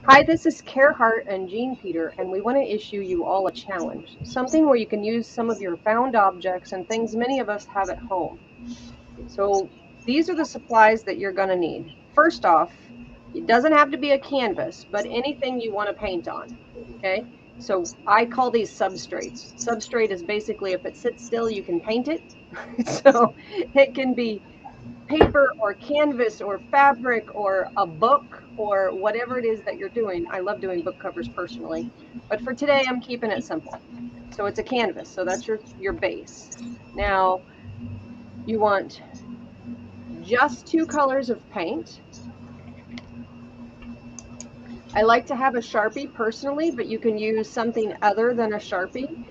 Hi, this is Carehart and Jean Peter, and we want to issue you all a challenge. Something where you can use some of your found objects and things many of us have at home. So these are the supplies that you're going to need. First off, it doesn't have to be a canvas, but anything you want to paint on. Okay. So I call these substrates. Substrate is basically if it sits still, you can paint it. So it can be paper or canvas or fabric or a book or whatever it is that you're doing. I love doing book covers personally, but for today I'm keeping it simple. So it's a canvas. So that's your base. Now you want just two colors of paint. I like to have a Sharpie personally, but you can use something other than a Sharpie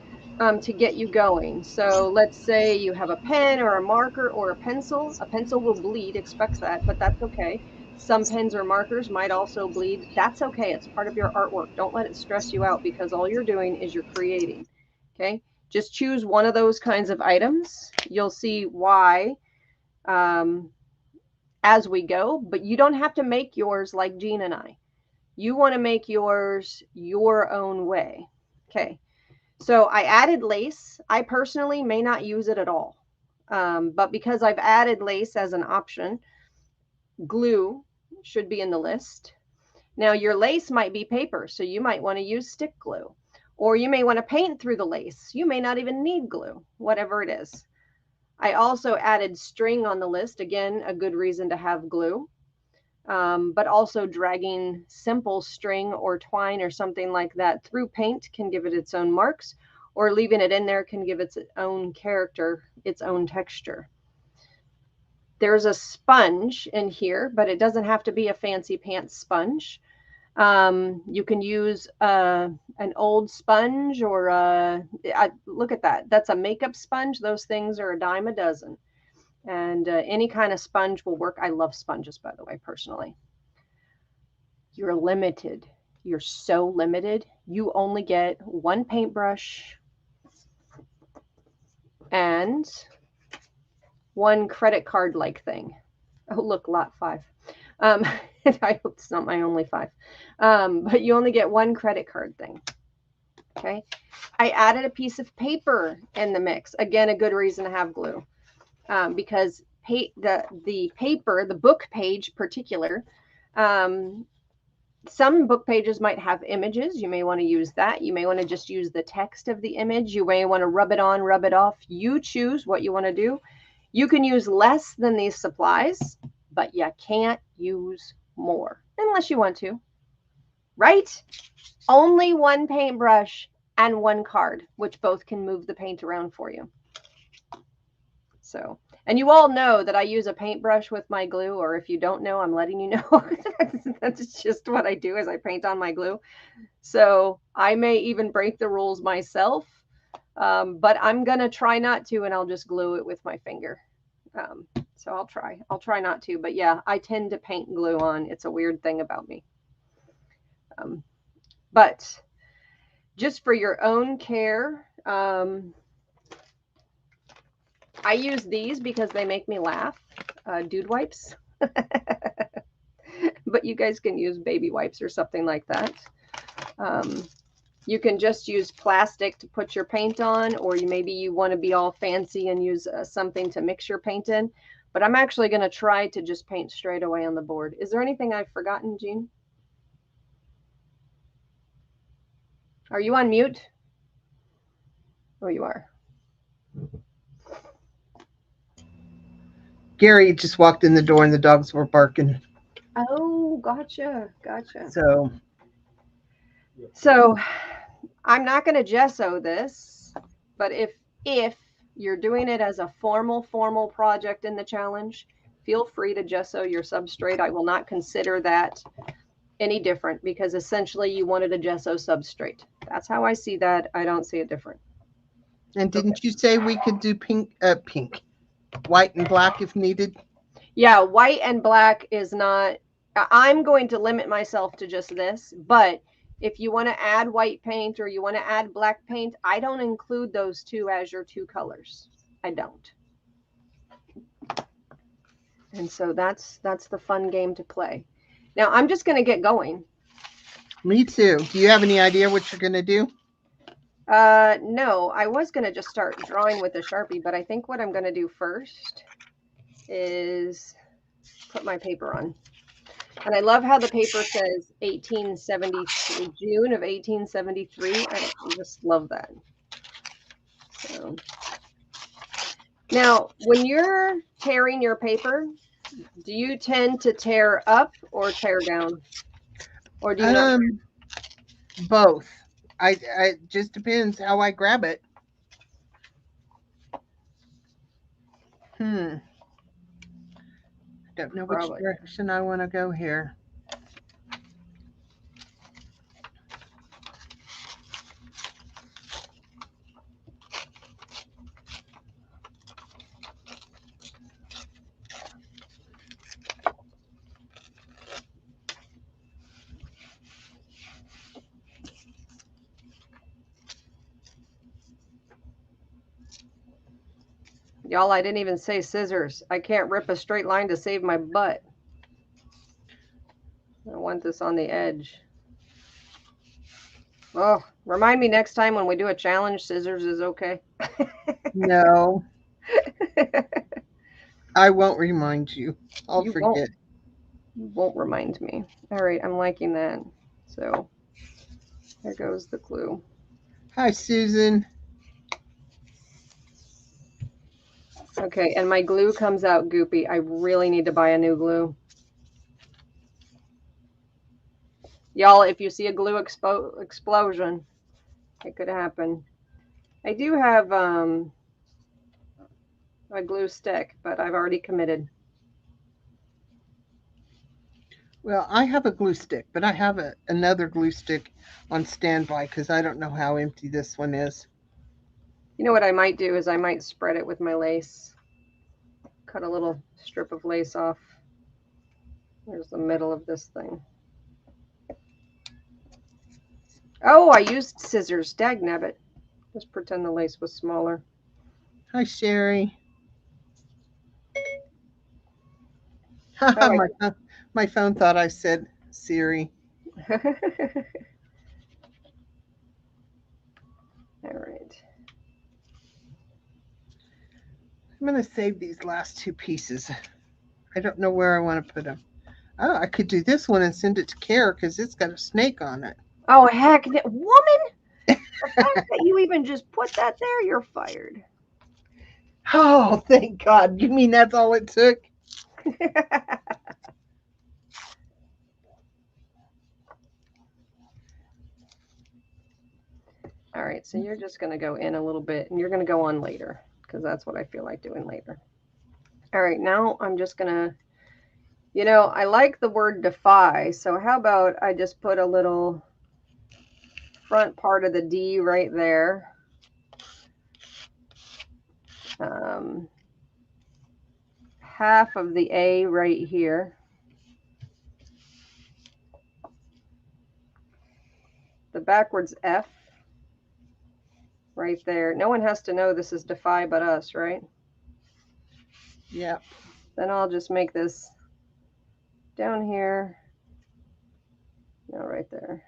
to get you going. So let's say you have a pen or a marker or a pencil. A pencil will bleed, expect that, but that's okay. Some pens or markers might also bleed. That's okay. It's part of your artwork. Don't let it stress you out because all you're doing is you're creating. Okay. Just choose one of those kinds of items. You'll see why um, as we go, but you don't have to make yours like Jean and I. You want to make yours your own way. Okay. So I added lace. I personally may not use it at all. But because I've added lace as an option, glue should be in the list. Now, your lace might be paper, so you might want to use stick glue. Or you may want to paint through the lace. You may not even need glue, whatever it is. I also added string on the list. Again, a good reason to have glue. But also dragging simple string or twine or something like that through paint can give it its own marks, or leaving it in there can give its own character, its own texture. There's a sponge in here, but it doesn't have to be a fancy pants sponge. You can use an old sponge or look at that. That's a makeup sponge. Those things are a dime a dozen. And any kind of sponge will work. I love sponges, by the way, personally. You're limited. You're so limited. You only get one paintbrush and one credit card like thing. Oh, look, lot five. Um, I hope it's not my only five. But you only get one credit card thing. Okay. I added a piece of paper in the mix. Again, a good reason to have glue because the paper, the book page particular, um, some book pages might have images. You may want to use that. You may want to just use the text of the image. You may want to rub it on, rub it off. You choose what you want to do. You can use less than these supplies, but you can't use more unless you want to, right? Only one paintbrush and one card, which both can move the paint around for you. So, and you all know that I use a paintbrush with my glue, or if you don't know, I'm letting you know. That's just what I do is I paint on my glue. So I may even break the rules myself, but I'm gonna try not to, and I'll just glue it with my finger. Um, so I'll try. I'll try not to, but yeah, I tend to paint glue on. It's a weird thing about me. But just for your own care, I use these because they make me laugh. Dude wipes, but you guys can use baby wipes or something like that. Um, you can just use plastic to put your paint on, or maybe you want to be all fancy and use something to mix your paint in. But I'm actually going to try to just paint straight away on the board. Is there anything I've forgotten, Jean? Are you on mute? Oh, you are. Gary just walked in the door and the dogs were barking. Oh, gotcha, gotcha. So So I'm not going to gesso this, but if you're doing it as a formal project in the challenge, feel free to gesso your substrate. I will not consider that any different because essentially you wanted a gesso substrate. That's how I see that. I don't see it different. and Okay. didn't you say we could do white and black if needed? Yeah, white and black is not. I'm going to limit myself to just this, but if you want to add white paint or you want to add black paint, I don't include those two as your two colors. I don't. And so that's the fun game to play. Now I'm just going to get going. Me too. Do you have any idea what you're going to do? No, I was going to just start drawing with the Sharpie, but I think what I'm going to do first is put my paper on. And I love how the paper says 1873, June of 1873. I just love that. So now, when you're tearing your paper, do you tend to tear up or tear down? Or do you not? Both. I it just depends how I grab it. I don't know which Probably. direction I want to go here. Y'all, I didn't even say scissors. I can't rip a straight line to save my butt. I want this on the edge. Oh, remind me next time when we do a challenge, scissors is okay. No, I won't remind you. I'll You forget. won't remind me. All right, I'm liking that. So there goes the glue. Hi, Susan. Okay, and my glue comes out goopy. I really need to buy a new glue. Y'all, if you see a glue explosion, it could happen. I do have a glue stick, but I've already committed. Well, I have a glue stick, but I have another glue stick on standby because I don't know how empty this one is. You know what I might do is I might spread it with my lace. Cut a little strip of lace off. There's the middle of this thing. Oh, I used scissors. Dagnabbit. Just pretend the lace was smaller. Hi, Sherry. Oh, my phone thought I said Siri. All right. I'm going to save these last two pieces. I don't know where I want to put them. Oh, I could do this one and send it to Kara because it's got a snake on it. Oh, heck, woman! The fact that you even just put that there, you're fired. Oh, thank God. You mean that's all it took? All right, so you're just going to go in a little bit, and you're going to go on later, because that's what I feel like doing later. All right, now I'm just going to, you know, I like the word defy, so how about I just put a little front part of the D right there. Half of the A right here. The backwards F right there. No one has to know this is defy but us, right? Yeah. Then I'll just make this down here. No, right there.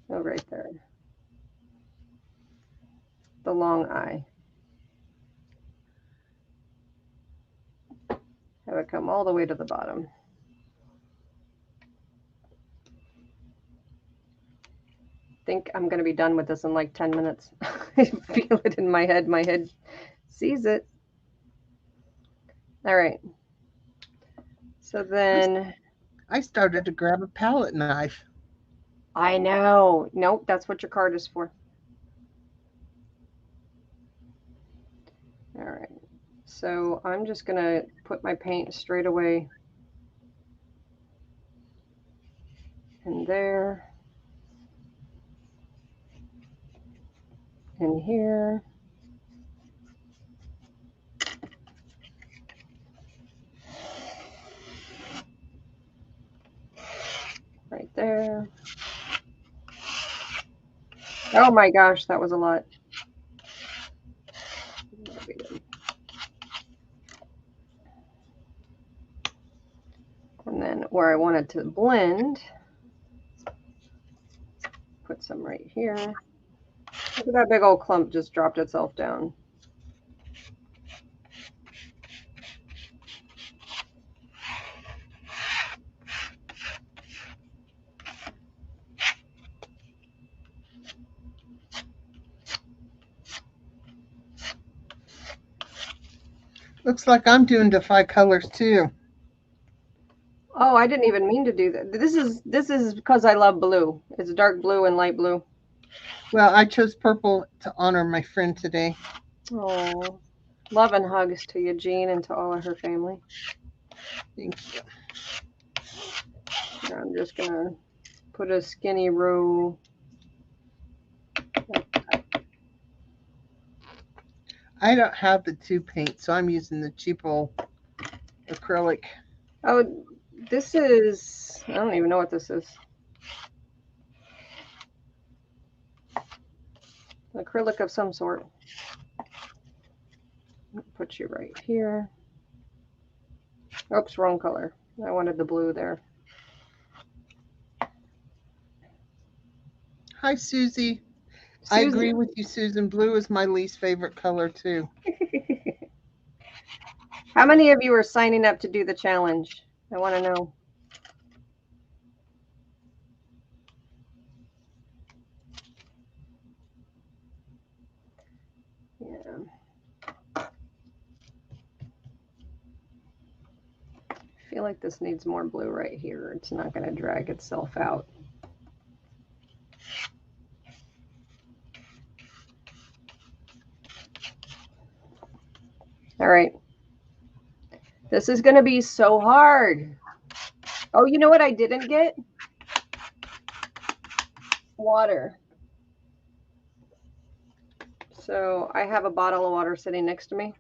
No, right there. The long I. Have it come all the way to the bottom. I think I'm going to be done with this in like 10 minutes. I feel it in my head. My head sees it. All right. So then I started to grab a palette knife. I know. Nope, that's what your card is for. All right. So I'm just going to put my paint straight away in there. In here. Right there. Oh my gosh, that was a lot. And then where I wanted to blend, Put some right here. Look at that big old clump just dropped itself down. Looks like I'm doing Defy colors too. Oh, I didn't even mean to do that. This is because I love blue. It's dark blue and light blue. Well, I chose purple to honor my friend today. Oh, love and hugs to you, Jean, and to all of her family. Thank you. I'm just gonna put a skinny row. I don't have the tube paint, so I'm using the cheapo acrylic. Oh, this is, I don't even know what this is. Acrylic of some sort. Put you right here. Oops, wrong color. I wanted the blue there. Hi, Susie. I agree with you, Susan. Blue is my least favorite color, too. How many of you are signing up to do the challenge? I want to know. Yeah. I feel like this needs more blue right here. It's not going to drag itself out. All right. This is going to be so hard. Oh, you know what I didn't get? Water. So I have a bottle of water sitting next to me.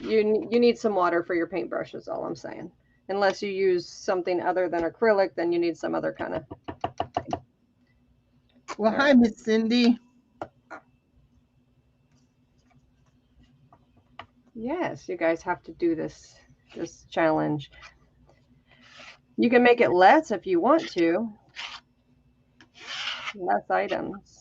You need some water for your paintbrush is all I'm saying. Unless you use something other than acrylic, then you need some other kind of. Well, hi, Miss Cindy. Yes, you guys have to do this challenge. You can make it less if you want to. Less items.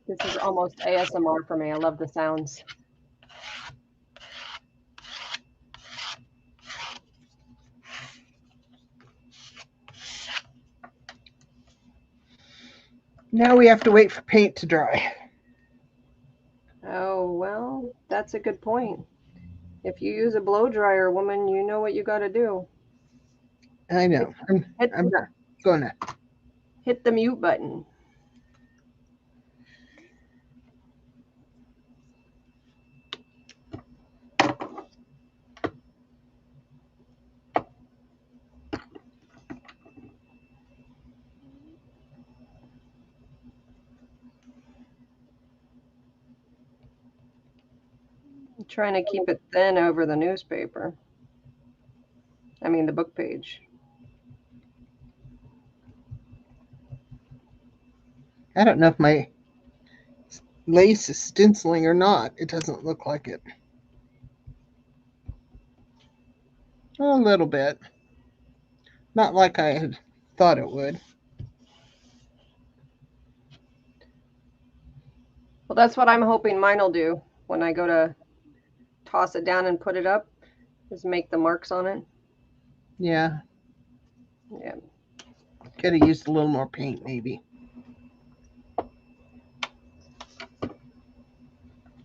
This is almost ASMR for me. I love the sounds. Now we have to wait for paint to dry. Oh, well, that's a good point. If you use a blow dryer, woman, you know what you got to do. I know. I'm not gonna. Hit the mute button. I'm trying to keep it thin over the newspaper. I mean, the book page. I don't know if my lace is stenciling or not. It doesn't look like it. A little bit. Not like I had thought it would. Well, that's what I'm hoping mine will do when I go to toss it down and put it up, is make the marks on it. Yeah. Yeah. Could have used a little more paint, maybe.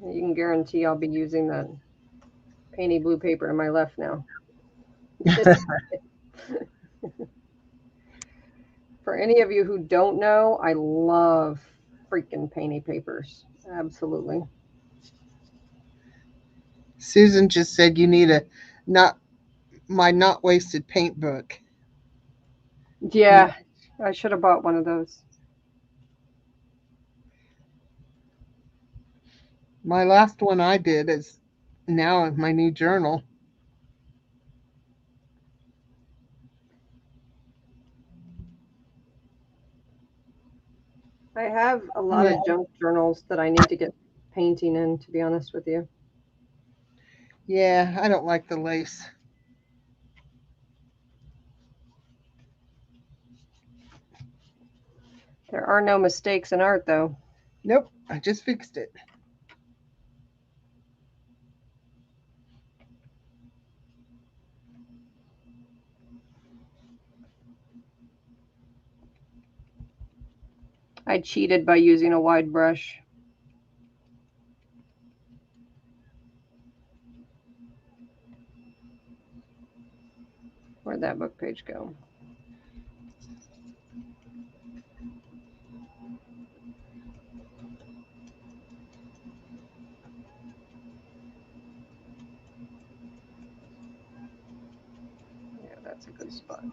You can guarantee I'll be using that painty blue paper in my left now. For any of you who don't know, I love freaking painty papers. Absolutely. Susan just said you need a not my not wasted paint book. Yeah, I should have bought one of those. My last one I did is now in my new journal. I have a lot Yeah. of junk journals that I need to get painting in, to be honest with you. Yeah, I don't like the lace. There are no mistakes in art, though. Nope, I just fixed it. I cheated by using a wide brush. Where'd that book page go? Yeah, that's a good spot.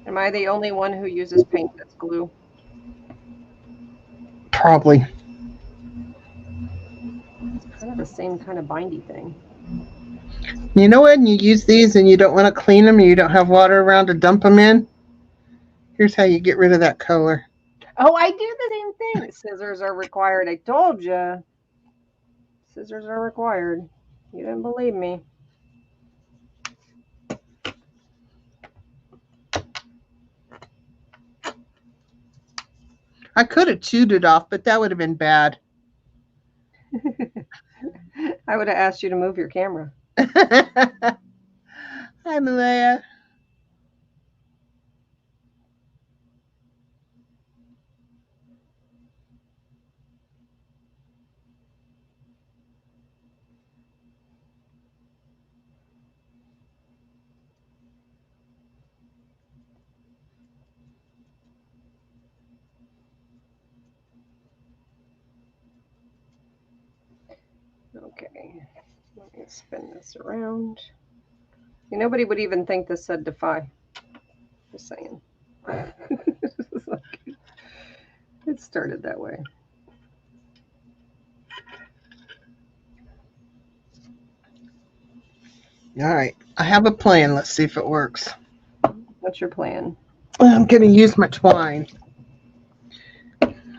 Am I the only one who uses paint that's glue? Probably. It's kind of the same kind of bindy thing. You know when you use these and you don't want to clean them, and you don't have water around to dump them in? Here's how you get rid of that color. Oh, I do the same thing. Scissors are required. I told you. Scissors are required. You didn't believe me. I could have chewed it off, but that would have been bad. I would have asked you to move your camera. Hi, Malaya. Okay. Let me spin this around. Nobody would even think this said Defy. Just saying. It started that way. All right, I have a plan. Let's see if it works. What's your plan? I'm going to use my twine.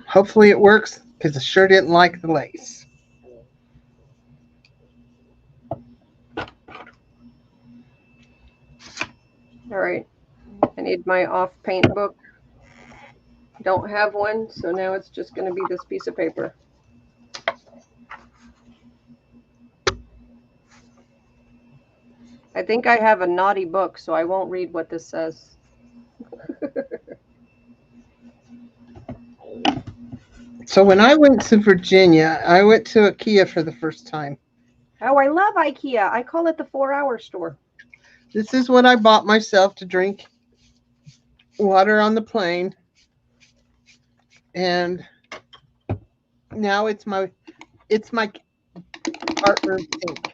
Hopefully it works because I sure didn't like the lace. All right. I need my off paint book. Don't have one, so now it's just going to be this piece of paper. I think I have a naughty book, so I won't read what this says. So when I went to Virginia, I went to IKEA for the first time. Oh, I love IKEA. I call it the 4-hour store. This is what I bought myself to drink water on the plane. And now it's my art room sink.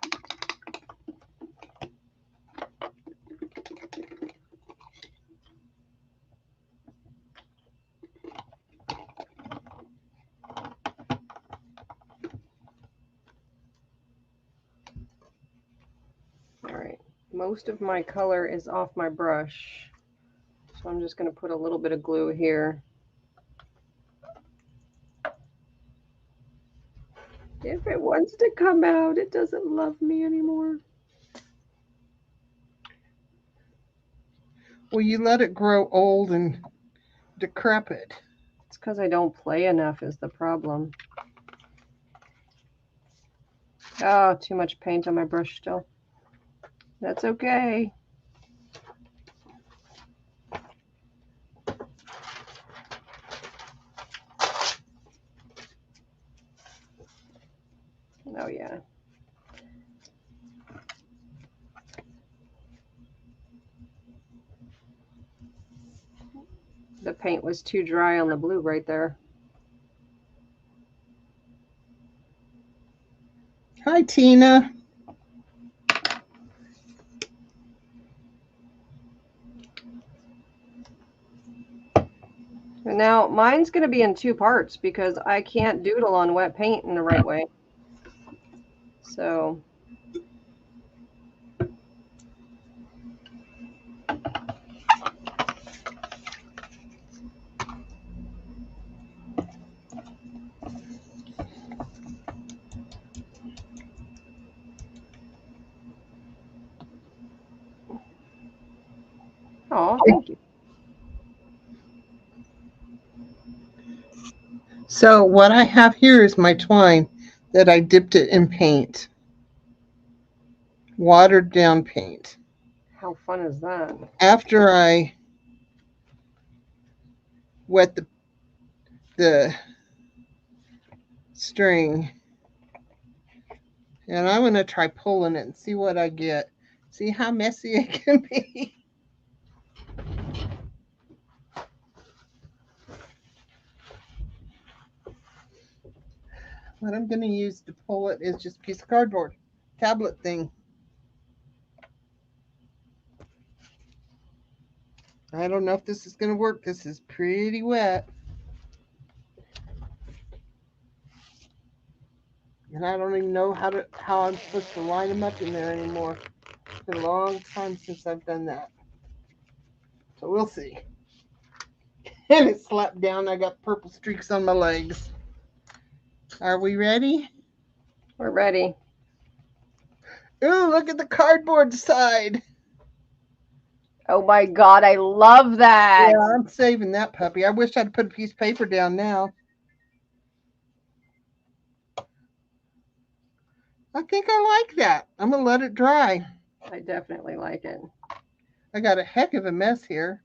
All right. Most of my color is off my brush. So I'm just going to put a little bit of glue here. If it wants to come out, it doesn't love me anymore. Well, you let it grow old and decrepit. It's because I don't play enough is the problem. Oh, too much paint on my brush still. That's okay. Oh, yeah. The paint was too dry on the blue right there. Hi, Tina. Now, mine's going to be in two parts because I can't doodle on wet paint in the right way. So, oh, thank you. So what I have here is my twine that I dipped it in paint, watered down paint. How fun is that? After I wet the string, and I'm going to try pulling it and see what I get. See how messy it can be. What I'm going to use to pull it is just a piece of cardboard, tablet thing. I don't know if this is going to work. This is pretty wet. And I don't even know how I'm supposed to line them up in there anymore. It's been a long time since I've done that. So we'll see. And it slapped down. I got purple streaks on my legs. Are we ready? We're ready. Ooh, look at the cardboard side. Oh my God, I love that. Yeah, I'm saving that puppy. I wish I'd put a piece of paper down now. I think I like that. I'm going to let it dry. I definitely like it. I got a heck of a mess here.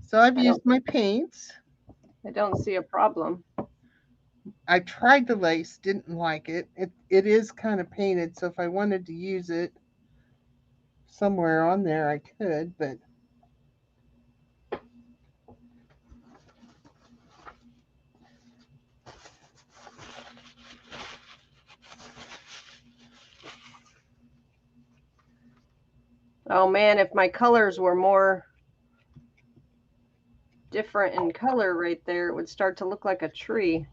So I've used my paints. I don't see a problem. I tried the lace, didn't like it. It is kind of painted, so if I wanted to use it somewhere on there, I could, but Oh man, if my colors were more different in color right there, it would start to look like a tree.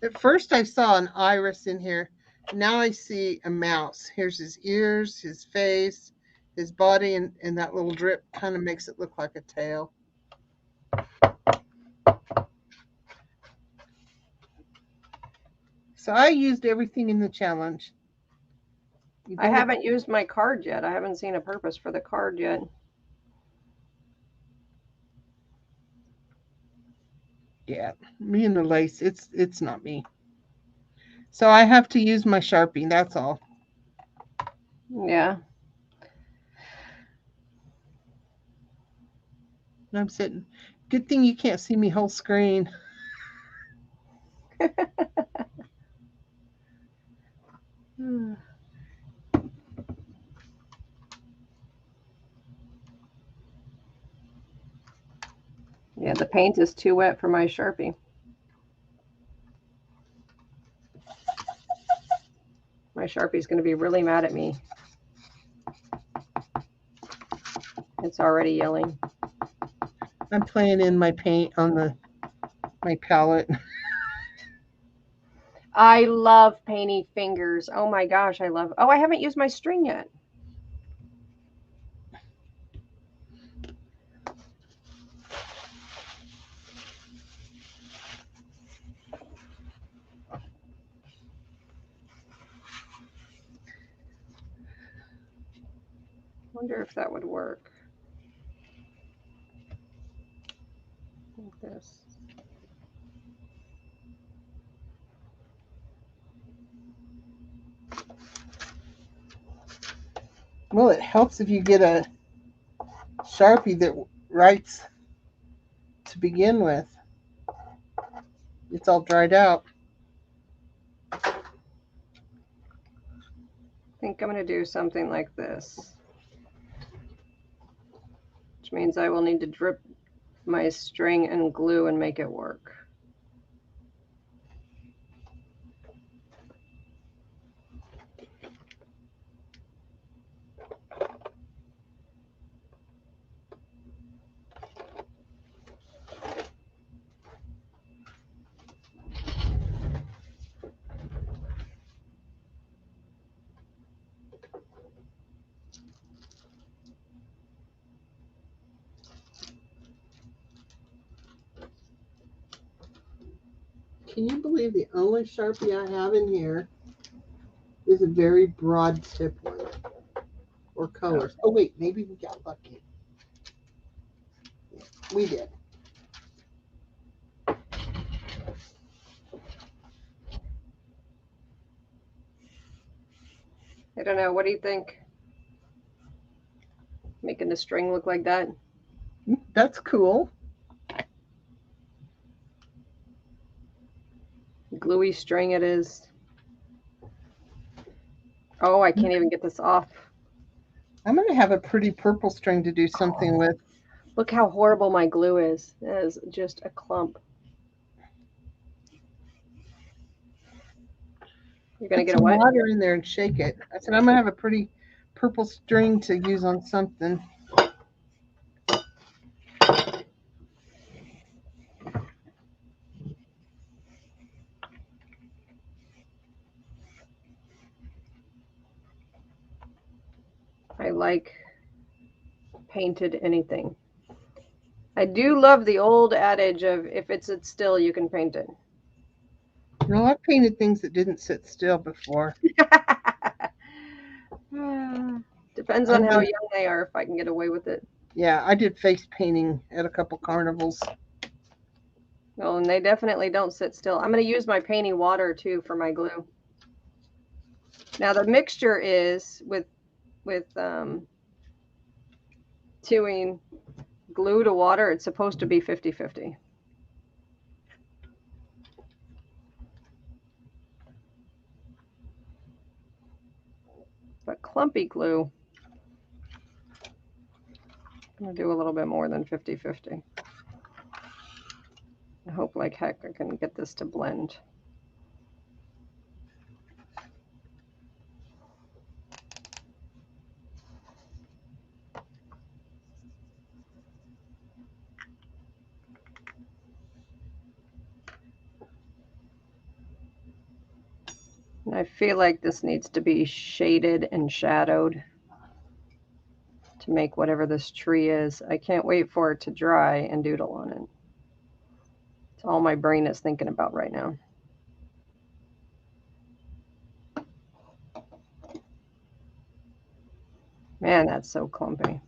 at first I saw an iris in here. Now I see a mouse. Here's his ears, his face, his body, and that little drip kind of makes it look like a tail. So I used everything in the challenge. I haven't used my card yet. I haven't seen a purpose for the card yet. Yeah, me and the lace, it's not me. So I have to use my Sharpie, that's all. Yeah. I'm sitting. Good thing you can't see me whole screen. Yeah, the paint is too wet for my Sharpie. My Sharpie's going to be really mad at me. It's already yelling. I'm playing in my paint on my palette. I love painty fingers. Oh my gosh, I love. Oh, I haven't used my string yet. Wonder if that would work. Like this. Well, it helps if you get a Sharpie that writes to begin with. It's all dried out. I think I'm going to do something like this. Which means I will need to my string and glue and make it work. Can you believe the only Sharpie I have in here is a very broad tip one? Or colors. Oh wait, maybe we got lucky. We did. I don't know. What do you think? Making the string look like that? That's cool. Gluey string it is. Oh, I can't even get this off. I'm going to have a pretty purple string to do something with. Look how horrible my glue is. It is just a clump. You're going to get some it wet? water in there and shake it. I said I'm going to have a pretty purple string to use on something. I like painted anything. I do love the old adage of if it sits still, you can paint it. No, I've painted things that didn't sit still before. Depends on how young they are, if I can get away with it. Yeah, I did face painting at a couple carnivals. Well, and they definitely don't sit still. I'm going to use my painting water too for my glue. Now the mixture is with doing glue to water, it's supposed to be 50-50. But clumpy glue, I'm going to do a little bit more than 50-50. I hope like heck I can get this to blend. And I feel like this needs to be shaded and shadowed to make whatever this tree is. I can't wait for it to dry and doodle on it. It's all my brain is thinking about right now. Man, that's so clumpy.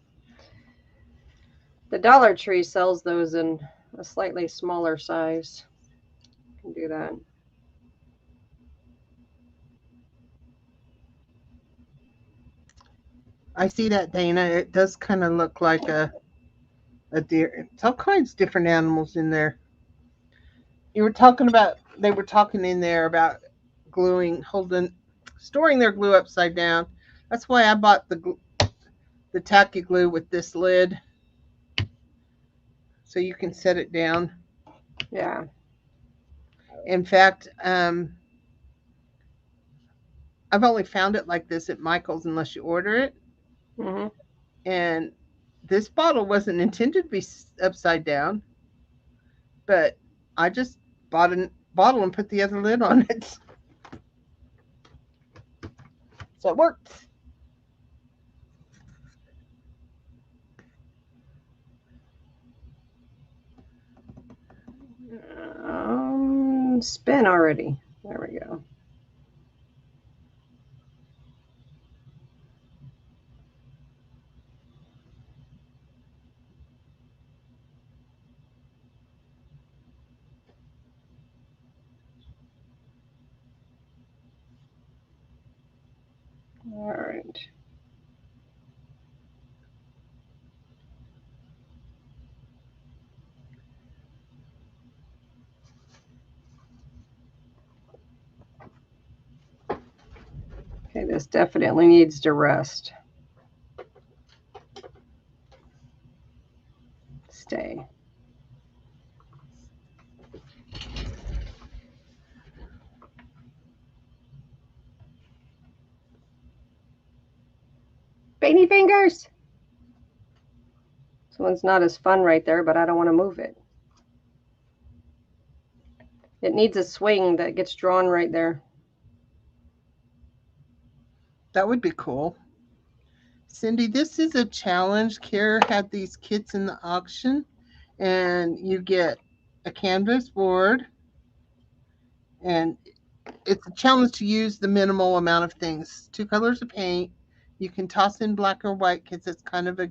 The Dollar Tree sells those in a slightly smaller size. You can do that. I see that, Dana. It does kind of look like a deer. It's all kinds of different animals in there. You were talking about, they were talking in there about gluing, storing their glue upside down. That's why I bought the tacky glue with this lid, so you can set it down. Yeah. In fact, I've only found it like this at Michael's unless you order it. Mm-hmm. And this bottle wasn't intended to be upside down, but I just bought a bottle and put the other lid on it. So it worked. Spin already. There we go. All right. Okay, this definitely needs to rest. Stay. Painty fingers. This one's not as fun right there, but I don't want to move it. It needs a swing that gets drawn right there. That would be cool. Cindy, this is a challenge. Kara had these kits in the auction, and you get a canvas board, and it's a challenge to use the minimal amount of things. 2 colors of paint. You can toss in black or white because it's kind of a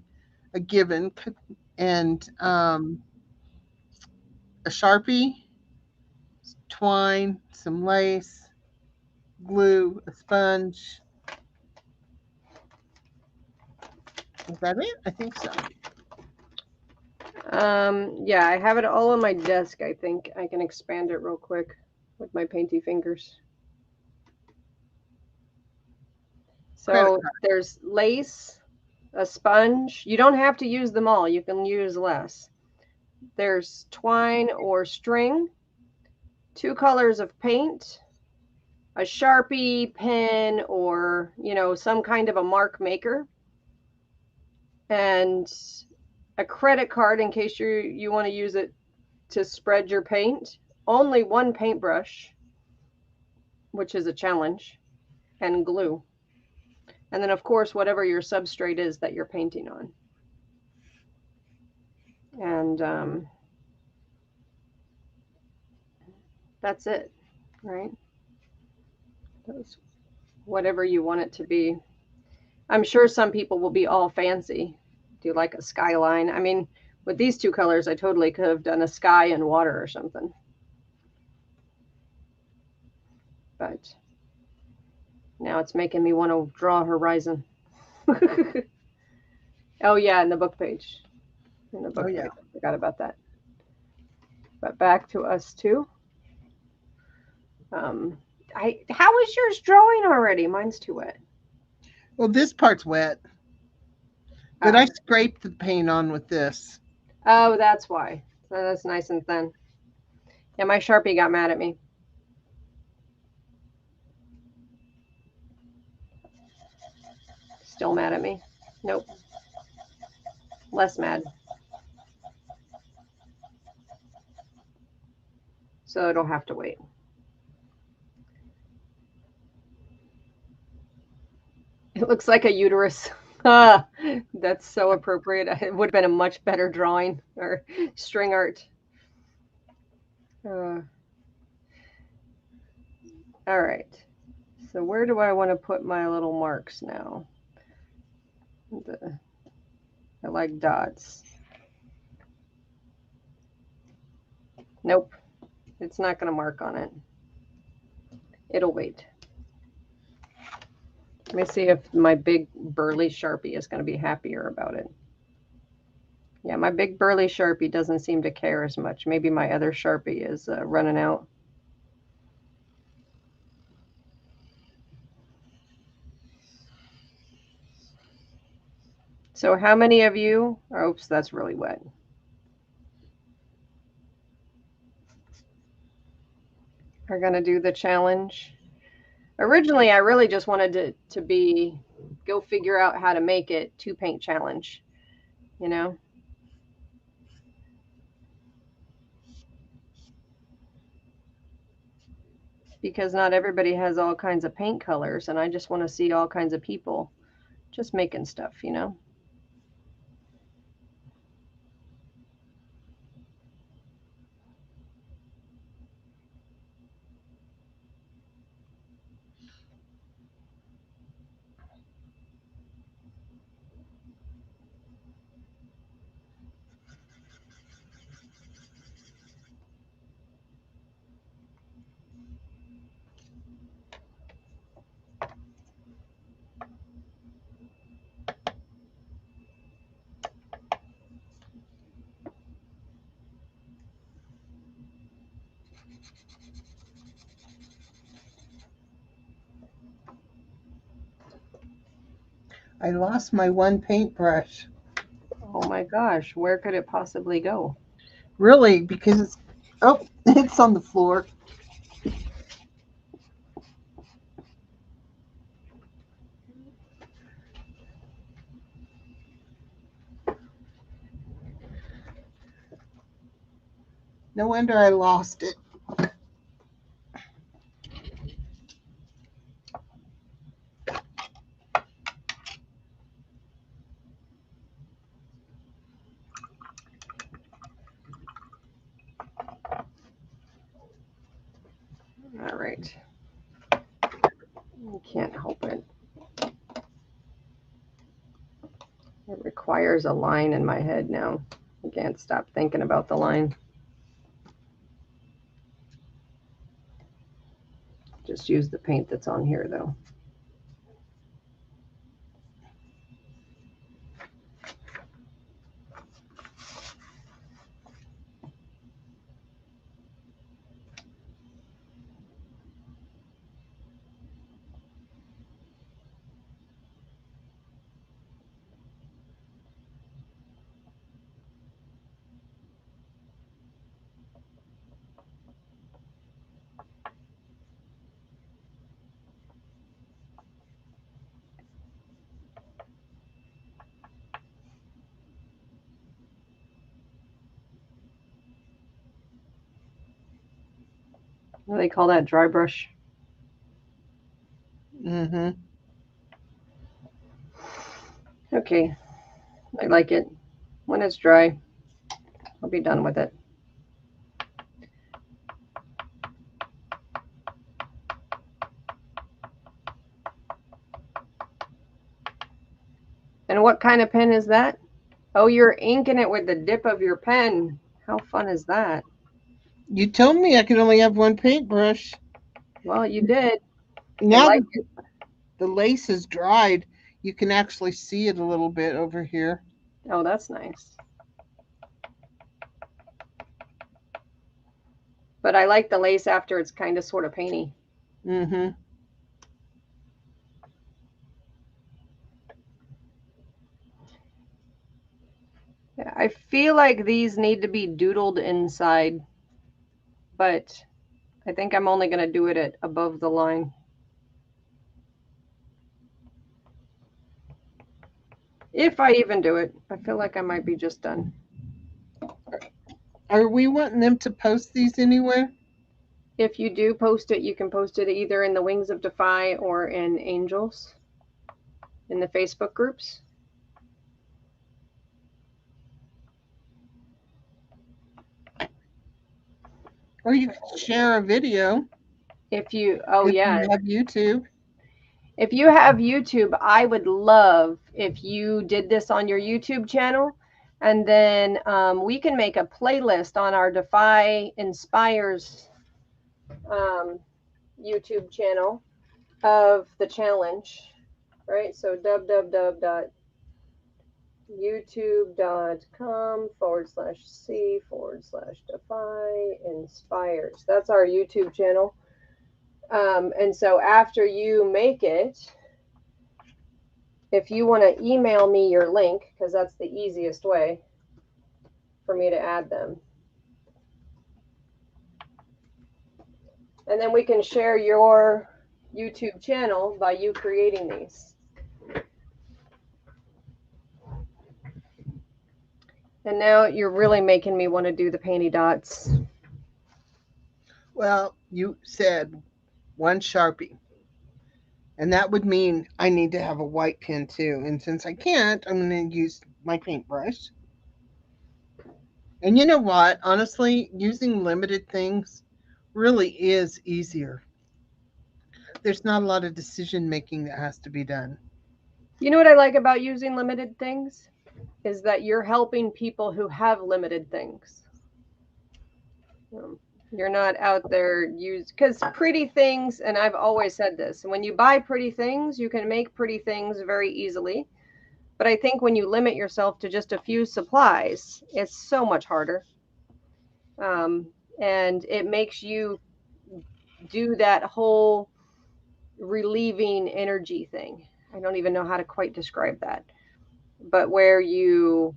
given, and a Sharpie, twine, some lace, glue, a sponge. Is that it? I think so. Yeah, I have it all on my desk. I think I can expand it real quick with my painty fingers. So there's lace, a sponge. You don't have to use them all. You can use less. There's twine or string, 2 colors of paint, a Sharpie pen, or, you know, some kind of a mark maker, and a credit card in case you want to use it to spread your paint, only 1 paintbrush, which is a challenge, and glue. And then, of course, whatever your substrate is that you're painting on. And that's it, right? That's whatever you want it to be. I'm sure some people will be all fancy, do like a skyline. I mean, with these 2 colors, I totally could have done a sky and water or something. But now it's making me want to draw a horizon. Oh, yeah, in the book page. In the book page. I forgot about that. But back to us, too. How is yours drawing already? Mine's too wet. Well, this part's wet. But I scraped the paint on with this. Oh, that's why. So that's nice and thin. Yeah, my Sharpie got mad at me. Still mad at me? Nope. Less mad. So it'll have to wait. It looks like a uterus. Ah, that's so appropriate. It would have been a much better drawing or string art. All right. So where do I want to put my little marks now? I like dots. Nope. It's not going to mark on it. It'll wait. Let me see if my big burly Sharpie is going to be happier about it. Yeah, my big burly Sharpie doesn't seem to care as much. Maybe my other Sharpie is running out. So how many of you, oops, that's really wet. Are going to do the challenge? Originally, I really just wanted to be, go figure out how to make it 2 paint challenge, you know? Because not everybody has all kinds of paint colors, and I just want to see all kinds of people just making stuff, you know? I lost my 1 paintbrush. Oh my gosh, where could it possibly go? Really, because it's, oh, it's on the floor. No wonder I lost it. All right. You can't help it. It requires a line in my head now. I can't stop thinking about the line. Just use the paint that's on here though. What do they call that? Dry brush? Mm-hmm. Okay. I like it. When it's dry, I'll be done with it. And what kind of pen is that? Oh, you're inking it with the dip of your pen. How fun is that? You told me I could only have one paintbrush. Well, you did. Now like that the lace is dried, you can actually see it a little bit over here. Oh, that's nice. But I like the lace after it's kind of sort of painty. Mm-hmm. Yeah, I feel like these need to be doodled inside, but I think I'm only going to do it at above the line. If I even do it, I feel like I might be just done. Are we wanting them to post these anywhere? If you do post it, you can post it either in the Wings of Defy or in Angels in the Facebook groups. Or you can share a video. If you, oh if yeah, you have YouTube. if you have YouTube, I would love if you did this on your YouTube channel, and then we can make a playlist on our Defy Inspires YouTube channel of the challenge, right? So www.youtube.com/c/Defy Inspires. That's our YouTube channel. And so after you make it, if you want to email me your link, because that's the easiest way for me to add them. And then we can share your YouTube channel by you creating these. And now you're really making me want to do the painty dots. Well, you said one Sharpie. And that would mean I need to have a white pen too. And since I can't, I'm going to use my paintbrush. And you know what? Honestly, using limited things really is easier. There's not a lot of decision making that has to be done. You know what I like about using limited things? Is that you're helping people who have limited things. You're not out there because pretty things, and I've always said this, when you buy pretty things, you can make pretty things very easily. But I think when you limit yourself to just a few supplies, it's so much harder. And it makes you do that whole relieving energy thing. I don't even know how to quite describe that. But where you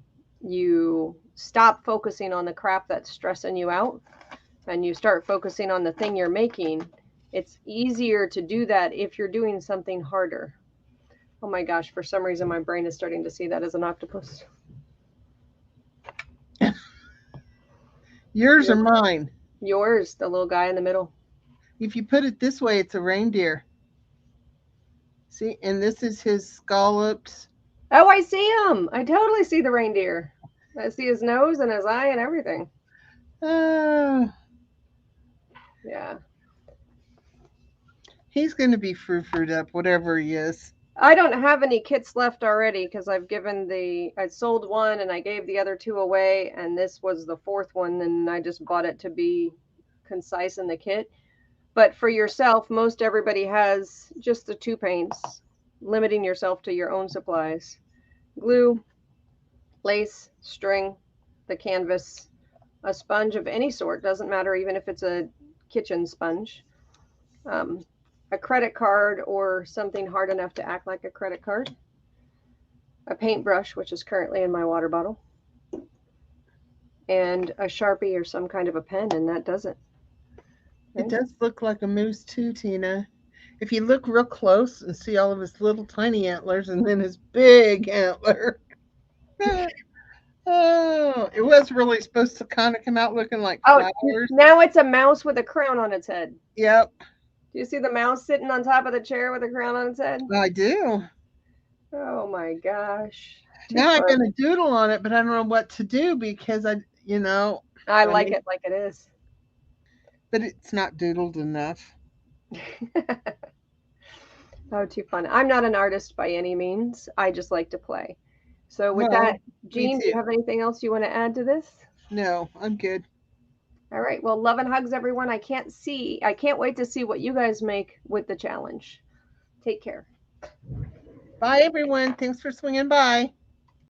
stop focusing on the crap that's stressing you out and you start focusing on the thing you're making, it's easier to do that if you're doing something harder. Oh my gosh, for some reason my brain is starting to see that as an octopus. Yours or mine? Yours, the little guy in the middle. If you put it this way, it's a reindeer. See, and this is his scallops. Oh, I see him. I totally see the reindeer. I see his nose and his eye and everything. Yeah. He's going to be fruit up, whatever he is. I don't have any kits left already because I sold one and I gave the other two away, and this was the fourth one, and I just bought it to be concise in the kit. But for yourself, most everybody has just the 2 paints, limiting yourself to your own supplies. Glue, lace, string, the canvas, a sponge of any sort, doesn't matter even if it's a kitchen sponge, a credit card or something hard enough to act like a credit card, a paintbrush, which is currently in my water bottle, and a Sharpie or some kind of a pen, and that does it. It does look like a moose too, Tina. If you look real close and see all of his little tiny antlers and then his big antler. Oh, it was really supposed to kind of come out looking like flowers. Now it's a mouse with a crown on its head. Yep. Do you see the mouse sitting on top of the chair with a crown on its head? I do. Oh my gosh. Now I'm going to doodle on it, but I don't know what to do because I like it like it is. But it's not doodled enough. Oh, too fun. I'm not an artist by any means. I just like to play. So with that, Jean, do you have anything else you want to add to this? No, I'm good. All right. Well, love and hugs, everyone. I can't wait to see what you guys make with the challenge. Take care. Bye, everyone. Thanks for swinging by.